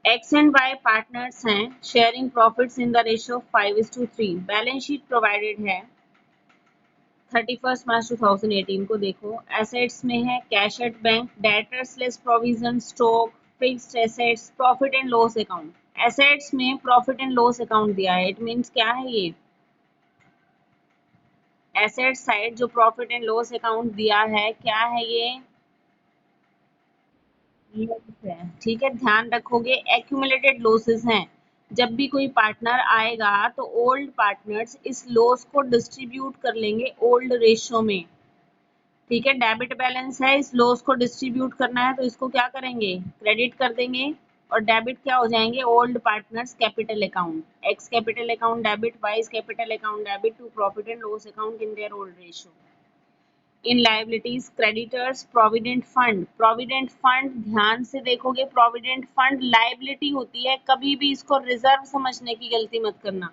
X and Y partners हैं, sharing profits in the ratio 5:3। Balance sheet provided है 31 मार्च 2018 को। देखो एसेट्स में है cash at bank, debtors less provision, stock, fixed assets, profit and loss account. Assets में profit and loss account दिया है, it means क्या है ये एसेट साइड जो प्रॉफिट एंड लॉस अकाउंट दिया है, क्या है ये लॉस है। ठीक है, ध्यान रखोगे एक्यूमुलेटेड लॉसेस हैं। जब भी कोई पार्टनर आएगा तो ओल्ड पार्टनर्स इस लॉस को डिस्ट्रीब्यूट कर लेंगे ओल्ड रेशियो में। ठीक है, डेबिट बैलेंस है, इस लॉस को डिस्ट्रीब्यूट करना है तो इसको क्या करेंगे क्रेडिट कर देंगे और डेबिट क्या हो जाएंगे old partners capital account. X capital account debit, Y capital account debit to profit and loss account in their old ratio. In liabilities creditors provident fund. Provident fund ध्यान से देखोगे, प्रोविडेंट फंड लाइबिलिटी होती है, कभी भी इसको reserve समझने की गलती मत करना।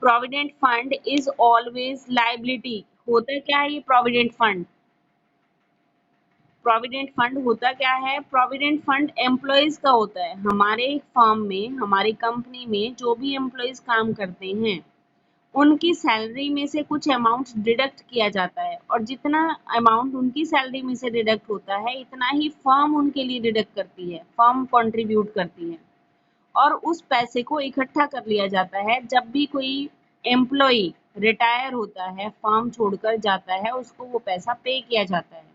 Provident fund is always liability. होता क्या है ये प्रोविडेंट फंड? प्रोविडेंट फंड होता क्या है? प्रोविडेंट फंड एम्प्लॉयज का होता है। हमारे फर्म में, हमारी कंपनी में जो भी एम्प्लॉयज काम करते हैं उनकी सैलरी में से कुछ अमाउंट डिडक्ट किया जाता है और जितना अमाउंट उनकी सैलरी में से डिडक्ट होता है इतना ही फर्म उनके लिए डिडक्ट करती है, फर्म कंट्रीब्यूट करती है और उस पैसे को इकट्ठा कर लिया जाता है। जब भी कोई एम्प्लॉय रिटायर होता है, फर्म छोड़कर जाता है, उसको वो पैसा पे किया जाता है।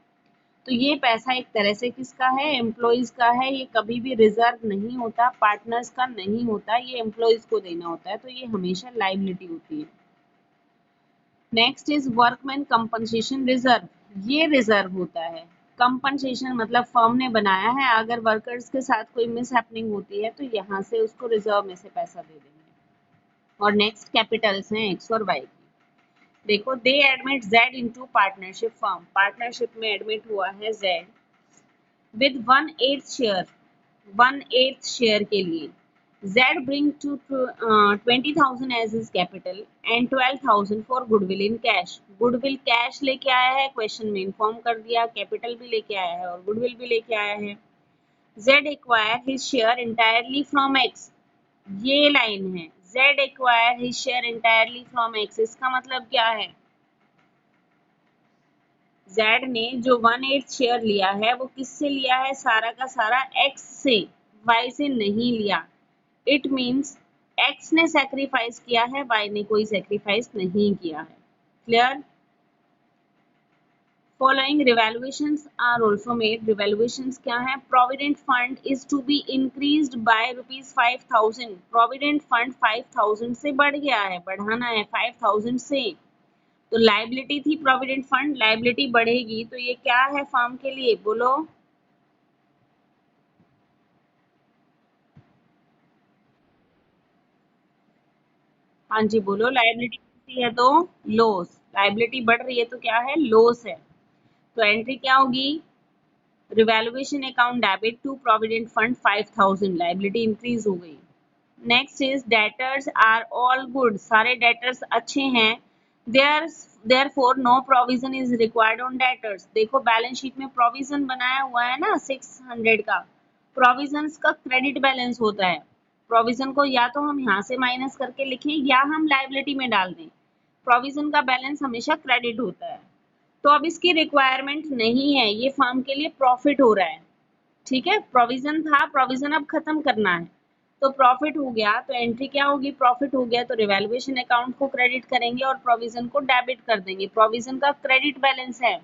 तो ये पैसा एक तरह से किसका है? एम्प्लॉयज का है। ये कभी भी रिजर्व नहीं होता, पार्टनर्स का नहीं होता, ये एम्प्लॉयज को देना होता है, तो ये हमेशा लाइबिलिटी होती है। Next is workman compensation reserve. ये रिजर्व होता है। कंपनसेशन मतलब फर्म ने बनाया है, अगर वर्कर्स के साथ कोई मिस हैपनिंग होती है तो यहाँ से उसको रिजर्व में से पैसा दे देंगे। और नेक्स्ट कैपिटल्स हैं एक्स और वाई की। देखो दे admit Z into partnership firm. Partnership में एडमिट हुआ है जेड विद 1/8 शेयर, 1/8 शेयर के लिए। Z bring to 20,000 as his capital and 12,000 for goodwill in cash. Goodwill cash लेके आया है, क्वेश्चन में इन्फॉर्म कर दिया, कैपिटल भी लेके आया है और गुडविल भी लेके आया है। Z acquire his share entirely from X. ये लाइन है, Z acquire his share entirely from X, इसका मतलब क्या है? Z ने जो 1/8 शेयर लिया है वो किससे लिया है? सारा का सारा X से, Y से नहीं लिया। इट मीन्स X ने सैक्रिफाइस किया है, Y ने कोई सैक्रिफाइस नहीं किया है। Clear? Following revaluations are also made. Revaluations क्या है? Provident fund is to be increased by ₹5,000। Provident fund 5,000 से बढ़ गया है, बढ़ाना है 5,000 से। तो लाइबिलिटी थी प्रोविडेंट फंड, लाइबिलिटी बढ़ेगी तो ये क्या है फर्म के लिए? बोलो। हाँ जी बोलो, लाइबिलिटी कितनी है तो लॉस। लाइबिलिटी बढ़ रही है तो क्या है? लॉस है। तो एंट्री क्या होगी? Revaluation account debit to provident fund 5,000, liability increase हो गई। Next is debtors are all good. सारे डेटर्स अच्छे हैं। Therefore no provision is required on debtors. देखो बैलेंस शीट में प्रोविजन बनाया हुआ है ना 600 का। प्रोविजंस का क्रेडिट बैलेंस होता है। प्रोविजन को या तो हम यहाँ से माइनस करके लिखें या हम लाइबिलिटी में डाल दें। प्रोविजन का बैलेंस हमेशा क्रेडिट होता है। तो अब इसकी रिक्वायरमेंट नहीं है, ये फर्म के लिए प्रॉफिट हो रहा है। ठीक है, प्रोविजन था, प्रोविजन अब खत्म करना है तो प्रॉफिट हो गया, तो एंट्री क्या होगी? प्रॉफिट हो गया तो रिवैल्यूएशन अकाउंट को क्रेडिट करेंगे और प्रोविजन को डेबिट कर देंगे। प्रोविजन का क्रेडिट बैलेंस है,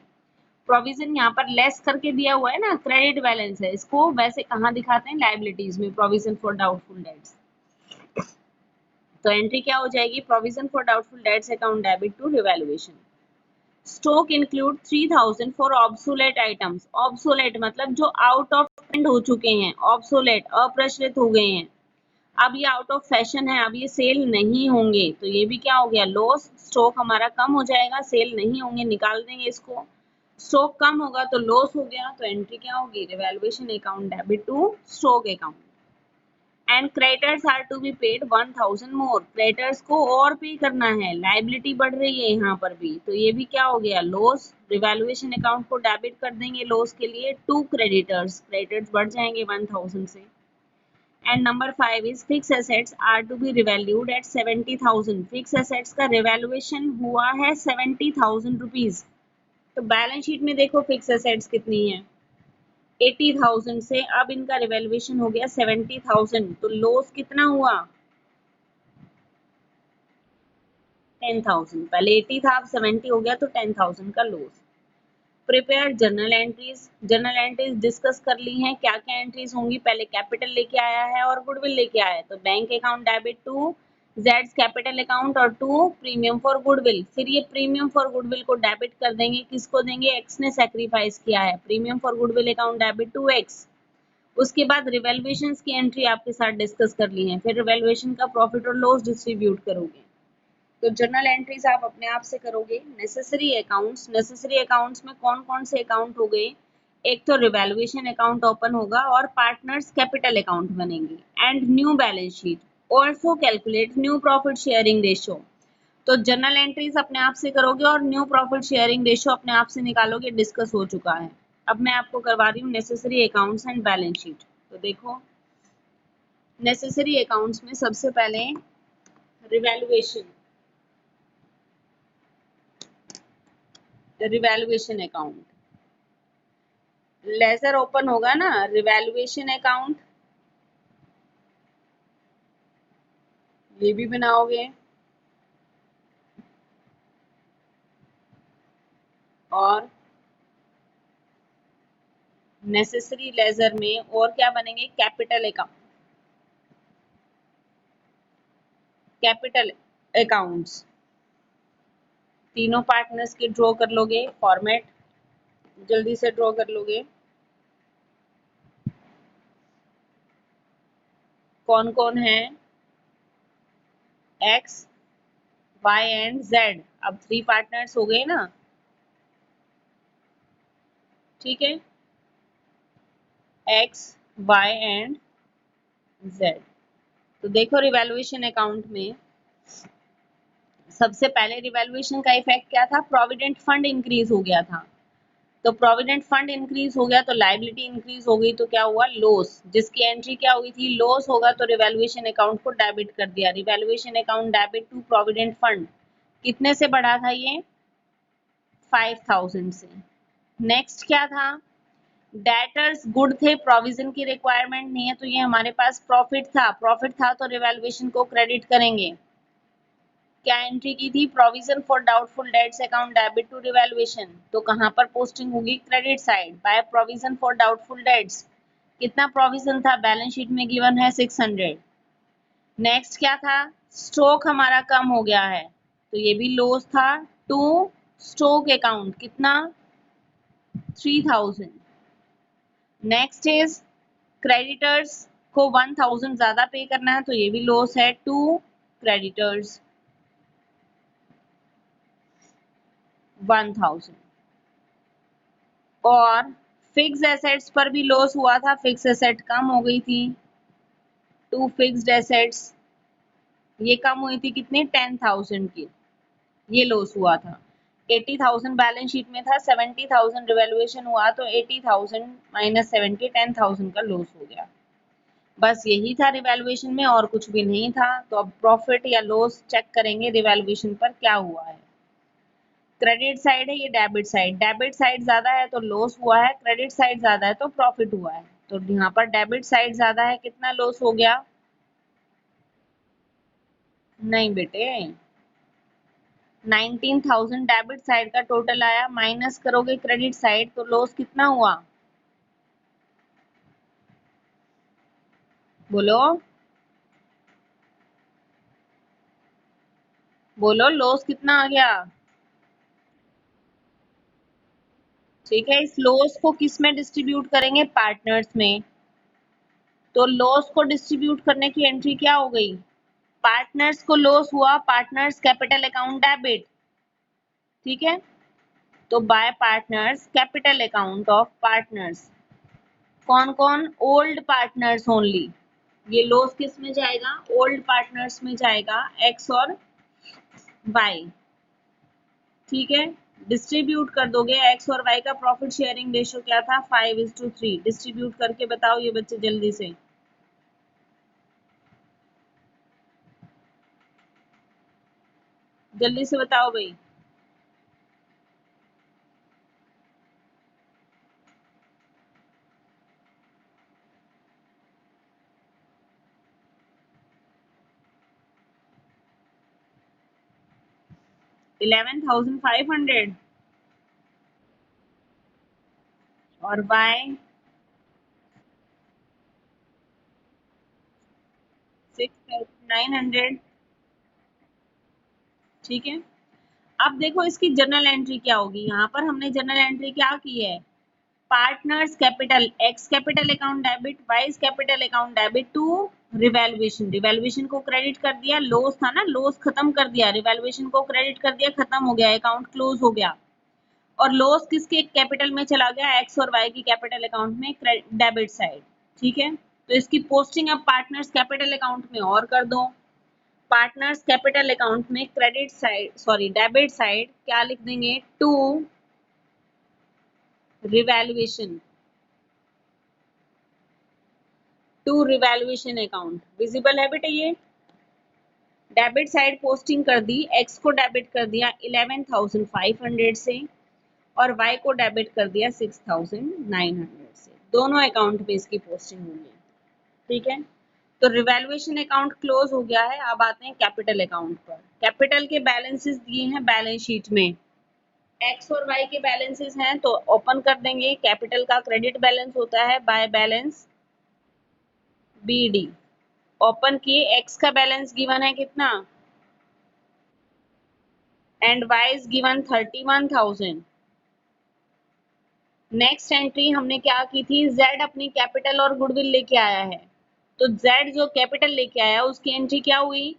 प्रोविजन यहाँ पर लेस करके दिया हुआ है ना, क्रेडिट बैलेंस है। इसको वैसे कहाँ दिखाते हैं? लाइबिलिटीज में, प्रोविजन फॉर डाउटफुल डेट्स। तो एंट्री क्या हो जाएगी? Provision for doubtful debts account debit to revaluation. Stock include 3,000 for obsolete items. Obsolete मतलब जो आउट ऑफ ट्रेंड हो चुके हैं, ऑब्सोलेट अप्रचलित हो गए हैं, अब ये आउट ऑफ फैशन है, अब ये सेल नहीं होंगे, तो ये भी क्या हो गया? लॉस। स्टॉक हमारा कम हो जाएगा, सेल नहीं होंगे, निकाल देंगे इसको। स्टॉक कम होगा तो लॉस हो गया, तो एंट्री क्या होगी? Revaluation account debit to stock account. And creditors are to be paid 1,000 more. Creditors को और पे करना है, लाइबिलिटी बढ़ रही है यहाँ पर भी, तो ये भी क्या हो गया? लॉस। रिवैल्यूएशन अकाउंट को डेबिट कर देंगे लॉस के लिए टू क्रेडिटर्स, क्रेडिटर्स बढ़ जाएंगे 1,000 से। And number 5 is fix assets are to be revalued at 70,000। Fix assets का रिवैल्यूएशन हुआ है 70,000 रुपीज। तो बैलेंस शीट में देखो फिक्स एसेट्स कितनी है, 80,000 से अब इनका रिवैल्यूएशन हो गया 70,000, तो लॉस कितना हुआ 10,000। पहले 80 था, अब 70 हो गया, तो 10,000 का loss. Prepare journal entries. Journal entries discuss कर ली हैं, क्या क्या एंट्रीज होंगी। पहले कैपिटल लेके आया है और गुडविल लेके आया है, तो बैंक अकाउंट डेबिट टू जेड्स कैपिटल अकाउंट और टू प्रीमियम फॉर गुडविल। फिर ये प्रीमियम फॉर गुडविल को डेबिट कर देंगे, किसको देंगे, एक्स ने सेक्रीफाइस किया है, premium for goodwill account debit to X. उसके बाद रिवैल्यूएशन की एंट्री आपके साथ डिस्कस कर ली है, फिर रिवैल्यूएशन का प्रॉफिट और लॉस डिस्ट्रीब्यूट करोगे। तो जर्नल एंट्रीज आप अपने आप से करोगे। नेसेसरी अकाउंट्स, नेसेसरी अकाउंट्स में कौन कौन से अकाउंट हो गए, एक तो रिवैल्यूएशन अकाउंट ओपन होगा और पार्टनर्स कैपिटल अकाउंट बनेंगे and new balance sheet, also calculate new profit sharing ratio. तो जर्नल एंट्रीज अपने आप से करोगे और न्यू प्रॉफिट शेयरिंग रेशो अपने आप से निकालोगे, डिस्कस हो चुका है। अब मैं आपको करवा रही हूँ necessary accounts and balance sheet. तो देखो नेसेसरी अकाउंट्स में सबसे पहले revaluation, revaluation account, ledger open होगा ना, रिवैल्यूएशन अकाउंट ये भी बनाओगे और नेसेसरी लेजर में और क्या बनेंगे, कैपिटल अकाउंट, कैपिटल अकाउंट्स। तीनों पार्टनर्स के ड्रॉ कर लोगे, फॉर्मेट जल्दी से ड्रॉ कर लोगे। कौन कौन है, एक्स वाई एंड जेड। अब 3 पार्टनर्स हो गए ना, ठीक है, एक्स वाई एंड जेड। तो देखो रिवैल्यूएशन अकाउंट में सबसे पहले रिवैल्यूएशन का इफेक्ट क्या था, प्रोविडेंट फंड इंक्रीज हो गया था। तो प्रोविडेंट फंड इंक्रीज हो गया तो लायबिलिटी इंक्रीज हो गई, तो क्या हुआ, लॉस, जिसकी एंट्री क्या हुई थी, लॉस होगा, तो रिवैल्यूएशन अकाउंट को डेबिट कर दिया। Revaluation account debit to provident fund, कितने से बढ़ा था ये, 5,000 से। नेक्स्ट क्या था, डेटर्स गुड थे, प्रोविजन की रिक्वायरमेंट नहीं है, तो ये हमारे पास प्रॉफिट था, प्रॉफिट था तो रिवैल्यूएशन को क्रेडिट करेंगे। क्या एंट्री की थी, provision for doubtful debts account debit to revaluation, तो कहां पर पोस्टिंग होगी, credit side, by provision for doubtful debts. कितना प्रोविजन था, बैलेंस शीट में गिवन है 600। नेक्स्ट क्या था, स्टॉक हमारा कम हो गया है, तो ये भी लॉस था, टू स्टॉक अकाउंट, कितना 3,000। नेक्स्ट इज क्रेडिटर्स को 1,000 ज्यादा पे करना है, तो ये भी लॉस है, टू क्रेडिटर्स 1,000। और फिक्स एसेट्स पर भी लॉस हुआ था, फिक्स एसेट कम हो गई थी, टू फिक्स्ड एसेट्स ये कम हुई थी, कितनी 10,000 की, ये लॉस हुआ था। 80,000 बैलेंस शीट में था, 70,000 रिवैल्यूएशन हुआ, तो 80,000 माइनस 70 10,000 का लॉस हो गया। बस यही था रिवैल्यूएशन में, और कुछ भी नहीं था। तो अब प्रॉफिट या लॉस चेक करेंगे रिवैल्यूएशन पर क्या हुआ है। क्रेडिट साइड है, ये डेबिट साइड, डेबिट साइड ज्यादा है तो लॉस हुआ है, क्रेडिट साइड ज्यादा है तो प्रॉफिट हुआ है। तो यहाँ पर डेबिट साइड ज्यादा है, कितना लॉस हो गया, नहीं बेटे 19,000 डेबिट साइड का टोटल आया, माइनस करोगे क्रेडिट साइड तो लॉस कितना हुआ, बोलो बोलो, लॉस कितना आ गया। ठीक है, इस लॉस को किस में डिस्ट्रीब्यूट करेंगे, पार्टनर्स में। तो लॉस को डिस्ट्रीब्यूट करने की एंट्री क्या हो गई, पार्टनर्स को लॉस हुआ, पार्टनर्स कैपिटल अकाउंट डेबिट, ठीक है, तो bye partners capital account of partners, कौन कौन, ओल्ड पार्टनर्स ओनली। ये लॉस किस में जाएगा, ओल्ड पार्टनर्स में जाएगा, एक्स और वाई, ठीक है। डिस्ट्रीब्यूट कर दोगे, एक्स और वाई का प्रॉफिट शेयरिंग रेशियो क्या था, 5:3। डिस्ट्रीब्यूट करके बताओ ये बच्चे जल्दी से, जल्दी से बताओ भाई। 11,500 और बाय 6,900। ठीक है, अब देखो इसकी जर्नल एंट्री क्या होगी। यहाँ पर हमने जर्नल एंट्री क्या की है, partners capital X capital account debit Y's capital account debit to revaluation. Revaluation को क्रेडिट कर दिया, लॉस था ना, लॉस खत्म कर दिया, रिवैल्यूएशन को क्रेडिट कर दिया, खत्म हो गया, अकाउंट क्लोज हो गया। और लॉस किसके कैपिटल में चला गया, एक्स और वाई की कैपिटल अकाउंट में, डेबिट साइड। ठीक है, तो इसकी पोस्टिंग अब पार्टनर्स कैपिटल अकाउंट में और कर दो। पार्टनर्स कैपिटल अकाउंट में credit side sorry debit side क्या लिख देंगे, to revaluation, to revaluation account. Visible है बेटा ये। डेबिट साइड पोस्टिंग कर दी, एक्स को डेबिट कर दिया 11,500 से और वाई को डेबिट कर दिया 6,900 से। दोनों अकाउंट पे इसकी पोस्टिंग हुई है। ठीक है, तो रिवैल्यूएशन अकाउंट क्लोज हो गया है। अब आते हैं कैपिटल अकाउंट पर। कैपिटल के बैलेंसेस दिए हैं बैलेंस शीट में, एक्स और वाई के बैलेंसेस हैं तो ओपन कर देंगे। कैपिटल का क्रेडिट बैलेंस होता है बाय बैलेंस बीडी। ओपन किए, एक्स का बैलेंस गिवन है कितना, and y is given 31,000। Next entry हमने क्या की थी, जेड अपनी कैपिटल और गुडविल लेके आया है, तो जेड जो कैपिटल लेके आया उसकी एंट्री क्या हुई,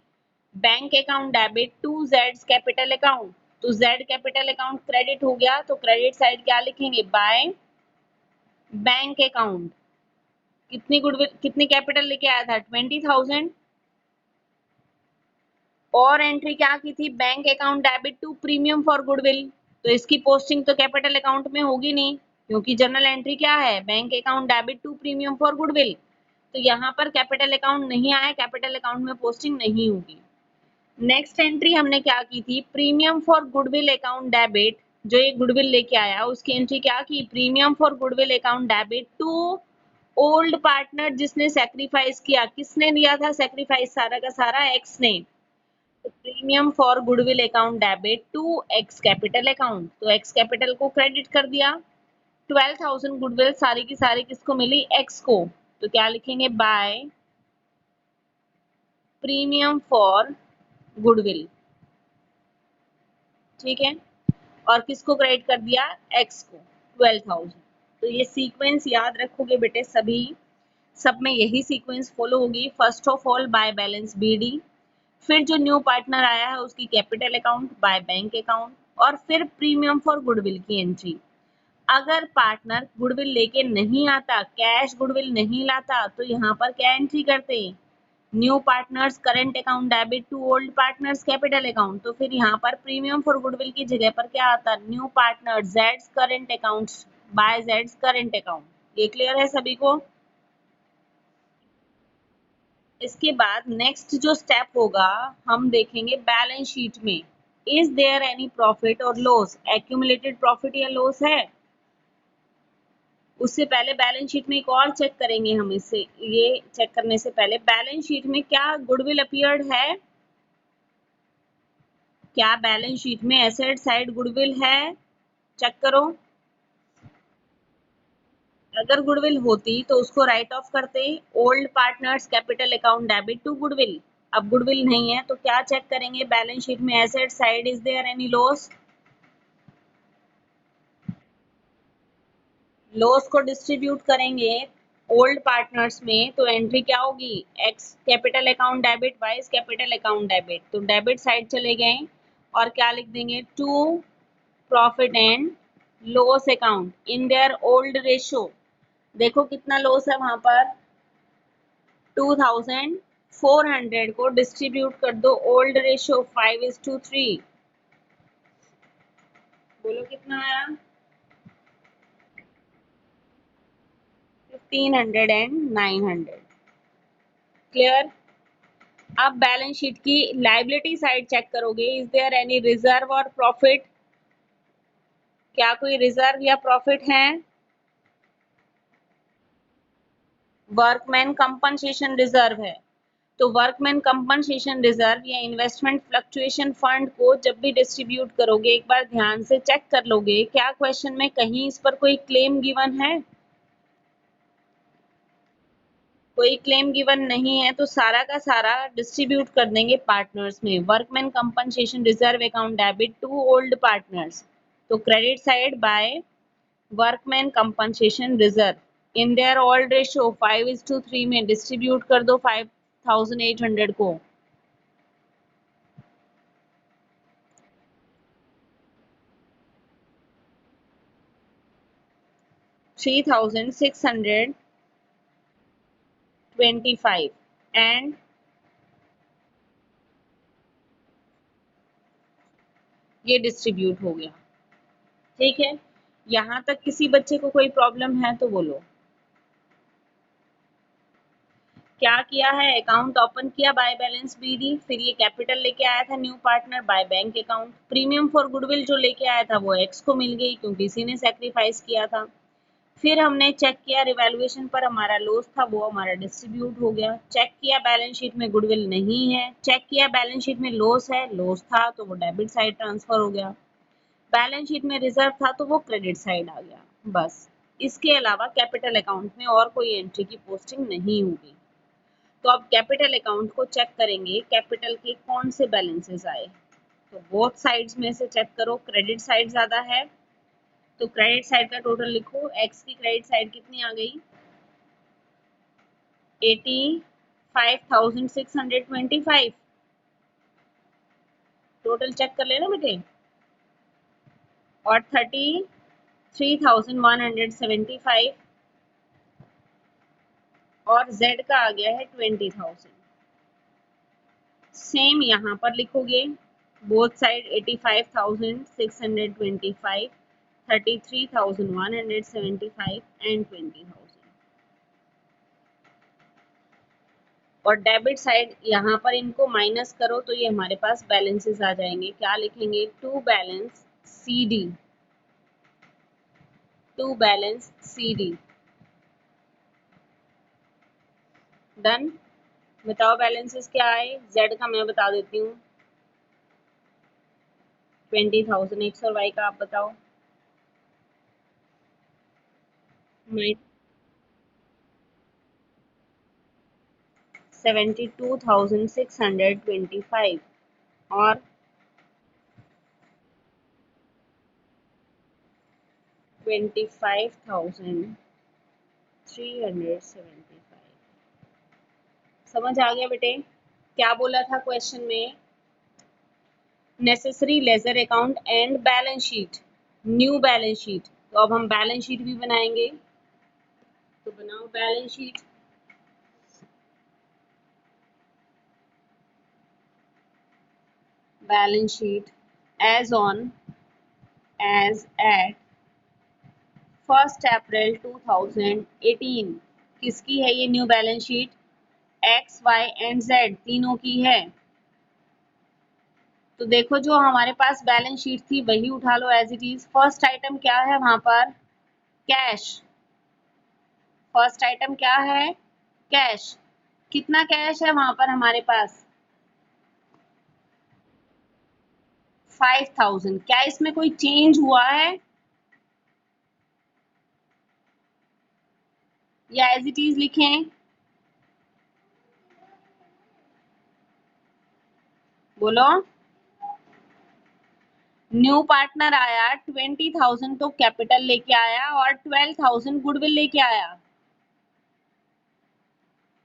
bank account debit to Z capital account. तो जेड कैपिटल अकाउंट क्रेडिट हो गया, तो क्रेडिट साइड क्या लिखेंगे, बाय बैंक अकाउंट। कितनी गुडविल कितनी कैपिटल लेके आया था, 20,000। और एंट्री क्या की थी, bank account debit to premium for goodwill. तो इसकी पोस्टिंग तो कैपिटल अकाउंट में होगी नहीं, क्योंकि जर्नल एंट्री क्या है, bank account debit to premium for goodwill. तो यहाँ पर कैपिटल अकाउंट नहीं आया, कैपिटल अकाउंट में पोस्टिंग नहीं होगी। नेक्स्ट एंट्री हमने क्या की थी, premium for goodwill account debit, जो ये गुडविल लेके आया उसकी एंट्री क्या की, premium for goodwill account debit to old partner जिसने सेक्रीफाइस किया। किसने दिया था सेक्रीफाइस, सारा का सारा एक्स ने। Premium for goodwill account debit to X capital account, तो एक्स कैपिटल को क्रेडिट कर दिया। 12,000 गुडविल सारी की सारी किसको मिली, एक्स को। तो क्या लिखेंगे, बाय प्रीमियम फॉर गुडविल। ठीक है, और किसको क्रेडिट कर दिया, एक्स को 12,000। तो ये सीक्वेंस याद रखोगे बेटे, सभी सब में यही सीक्वेंस फॉलो होगी। First of all by balance B, फिर जो न्यू पार्टनर आया है उसकी capital account by bank account, और फिर प्रीमियम फॉर गुडविल की एंट्री। अगर पार्टनर गुडविल लेके नहीं आता, कैश गुडविल नहीं लाता, तो यहाँ पर क्या एंट्री करते, new partners current account debit to old partners capital account. तो फिर यहाँ पर प्रीमियम फॉर गुडविल की जगह पर क्या आता, new partner Jades current accounts bye Jades current account. ये क्लियर है सभी को। इसके बाद नेक्स्ट जो स्टेप होगा, हम देखेंगे बैलेंस शीट में, इज देयर एनी प्रॉफिट और लॉस, एक्यूमुलेटेड प्रॉफिट या लॉस है। उससे पहले बैलेंस शीट में एक और चेक करेंगे हम, इससे ये चेक करने से पहले बैलेंस शीट में क्या गुडविल अपीयर्ड है, क्या बैलेंस शीट में एसेट साइड गुडविल है, चेक करो। अगर गुडविल होती तो उसको राइट ऑफ करते, old partners capital account debit to goodwill. अब गुडविल नहीं है तो क्या चेक करेंगे बैलेंस शीट में, asset side is there any loss, loss को डिस्ट्रीब्यूट करेंगे ओल्ड पार्टनर्स में, तो एंट्री क्या होगी, X capital account debit Y's capital account debit, तो डेबिट साइड चले गए और क्या लिख देंगे, to profit and loss account in their old ratio. देखो कितना लॉस है वहां पर, 2,400 को डिस्ट्रीब्यूट कर दो ओल्ड रेशो 5:3। बोलो कितना आया, 1,500 एंड 900। क्लियर। अब बैलेंस शीट की लायबिलिटी साइड चेक करोगे, इज देयर एनी रिजर्व और प्रॉफिट, क्या कोई रिजर्व या प्रॉफिट है? वर्कमैन कंपनसेशन रिजर्व है। तो वर्कमैन कंपनसेशन रिजर्व या इन्वेस्टमेंट फ्लक्चुएशन फंड को जब भी डिस्ट्रीब्यूट करोगे एक बार ध्यान से चेक कर लोगे क्या क्वेश्चन में कहीं इस पर कोई क्लेम गिवन है? कोई क्लेम गिवन नहीं है तो सारा का सारा डिस्ट्रीब्यूट कर देंगे पार्टनर्स में। Workman compensation reserve account debit to old partners, तो credit side by workman compensation reserve in their old ratio 5:3 में डिस्ट्रीब्यूट कर दो 5800 को। 3625 एंड ये डिस्ट्रीब्यूट हो गया। ठीक है, यहाँ तक किसी बच्चे को कोई प्रॉब्लम है तो बोलो। क्या किया है, अकाउंट ओपन किया बाय बैलेंस बीडी, फिर ये कैपिटल लेके आया था new partner by bank account, premium for goodwill जो लेके आया था वो एक्स को मिल गई क्योंकि इसी ने सेक्रीफाइस किया था। फिर हमने चेक किया रिवैल्यूएशन पर हमारा लॉस था वो हमारा डिस्ट्रीब्यूट हो गया। चेक किया बैलेंस शीट में गुडविल नहीं है, चेक किया बैलेंस शीट में लॉस है, लॉस था तो वो डेबिट साइड ट्रांसफर हो गया। बैलेंस शीट में रिजर्व था तो वो क्रेडिट साइड आ गया। बस इसके अलावा कैपिटल अकाउंट में और कोई एंट्री की पोस्टिंग नहीं होगी। तो अब कैपिटल अकाउंट को चेक करेंगे, कैपिटल के कौन से बैलेंसेस आए। तो बोथ साइड्स में से चेक करो, क्रेडिट साइड ज्यादा है तो क्रेडिट साइड का टोटल लिखो। एक्स की क्रेडिट साइड कितनी आ गई, 85,625। टोटल चेक कर लेना बेटे। और 33,175 और z का आ गया है 20,000। सेम यहाँ पर लिखोगे, बोथ साइड 85,625, 33,175 एंड 20,000। और डेबिट साइड यहाँ पर इनको माइनस करो तो ये हमारे पास बैलेंसेस आ जाएंगे। क्या लिखेंगे, to balance C D. Done. बताओ बैलेंसेस क्या आए। जेड का मैं बता देती हूँ 20,000 एक्स और वाई का आप बताओ। 72,625 और 25,375। समझ आ गया बेटे? क्या बोला था क्वेश्चन में, necessary ledger account and balance sheet, new balance sheet. तो अब हम बैलेंस शीट भी बनाएंगे, तो बनाओ balance sheet. Balance sheet as at 1 April 2018। किसकी है ये new balance sheet, X Y and Z तीनों की है। तो देखो जो हमारे पास बैलेंस शीट थी वही उठा लो as it is. First item क्या है वहां पर, कैश। फर्स्ट आइटम क्या है, कैश। कितना कैश है वहां पर हमारे पास, 5,000। क्या इसमें कोई चेंज हुआ है या एज इट इज लिखें, बोलो। न्यू पार्टनर आया 20,000 तो कैपिटल लेके आया और 12,000 गुडविल लेके आया।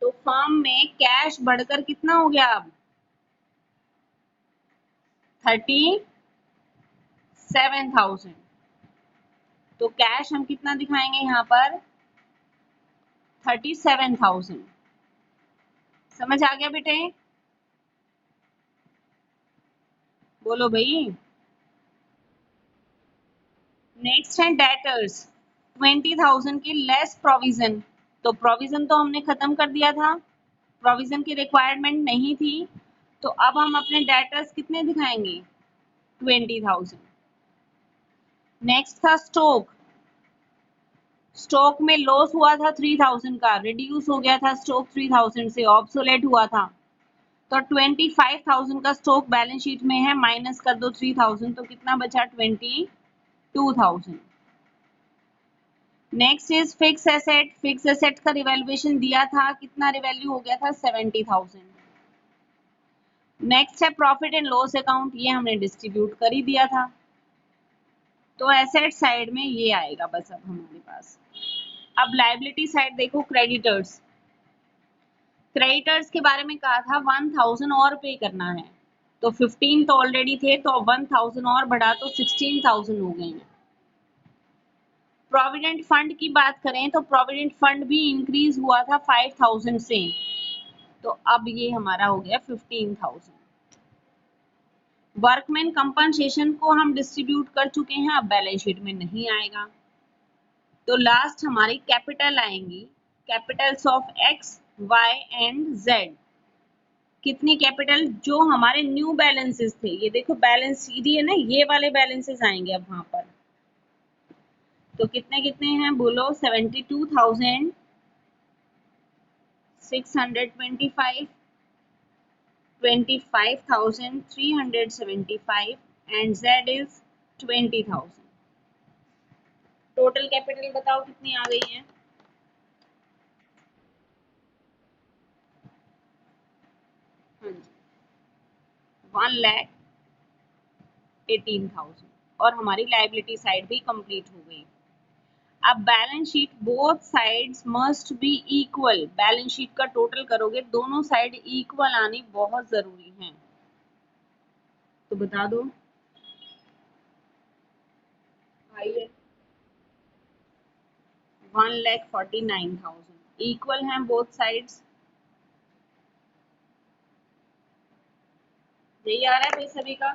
तो फर्म में कैश बढ़कर कितना हो गया अब, 37,000। तो कैश हम कितना दिखाएंगे यहाँ पर, 37,000। समझ आ गया बेटे, बोलो भाई। नेक्स्ट है डेटर्स, 20,000 की लेस प्रोविजन। तो प्रोविजन तो हमने खत्म कर दिया था, प्रोविजन की रिक्वायरमेंट नहीं थी, तो अब हम अपने डेटर्स कितने दिखाएंगे, 20,000। नेक्स्ट था स्टॉक। स्टॉक में लॉस हुआ था 3,000 का, रिड्यूस हो गया था स्टॉक 3,000 से, ऑब्सोलेट हुआ था, तो 25,000 का स्टॉक बैलेंस शीट में है, माइनस कर दो 3,000, तो कितना बचा, 22,000। Next is fix asset. Fix asset का रिवैल्यूएशन दिया था, कितना रिवैल्यू हो गया था, 70,000। नेक्स्ट है प्रॉफिट एंड लॉस अकाउंट, ये हमने डिस्ट्रीब्यूट कर ही दिया था, तो एसेट साइड में ये आएगा बस अब हमारे पास। अब लायबिलिटी साइड देखो, क्रेडिटर्स। क्रेडिटर्स के बारे में कहा था 1,000 और पे करना है, तो 15 तो ऑलरेडी थे, तो 1,000 और बढ़ा तो 16,000 हो गए हैं। प्रोविडेंट फंड की बात करें तो प्रोविडेंट फंड भी इंक्रीज हुआ था 5,000 से, तो अब ये हमारा हो गया 15,000। वर्कमैन कंपनसेशन को हम डिस्ट्रीब्यूट कर चुके हैं, अब बैलेंस शीट में नहीं आएगा। तो लास्ट हमारी कैपिटल आएंगी, capitals of X, Y and Z. कितनी कैपिटल, जो हमारे न्यू बैलेंसेस थे, ये देखो बैलेंस सीधी है ना, ये वाले बैलेंसेस आएंगे अब वहां पर। तो कितने कितने हैं बोलो, 72,625, 25,375 and Z is 20,000। Total capital बताओ कितनी आ गई है, हाँ जी, 1,18,000, और हमारी लायबिलिटी साइड भी कंप्लीट हो गई। अब balance sheet, both sides must be equal. Balance sheet का टोटल करोगे, दोनों साइड इक्वल आनी बहुत जरूरी है, तो बता दो। आइए, 1,49,000 इक्वल हैं बोथ साइड्स। यही आ रहा है भाई सभी का।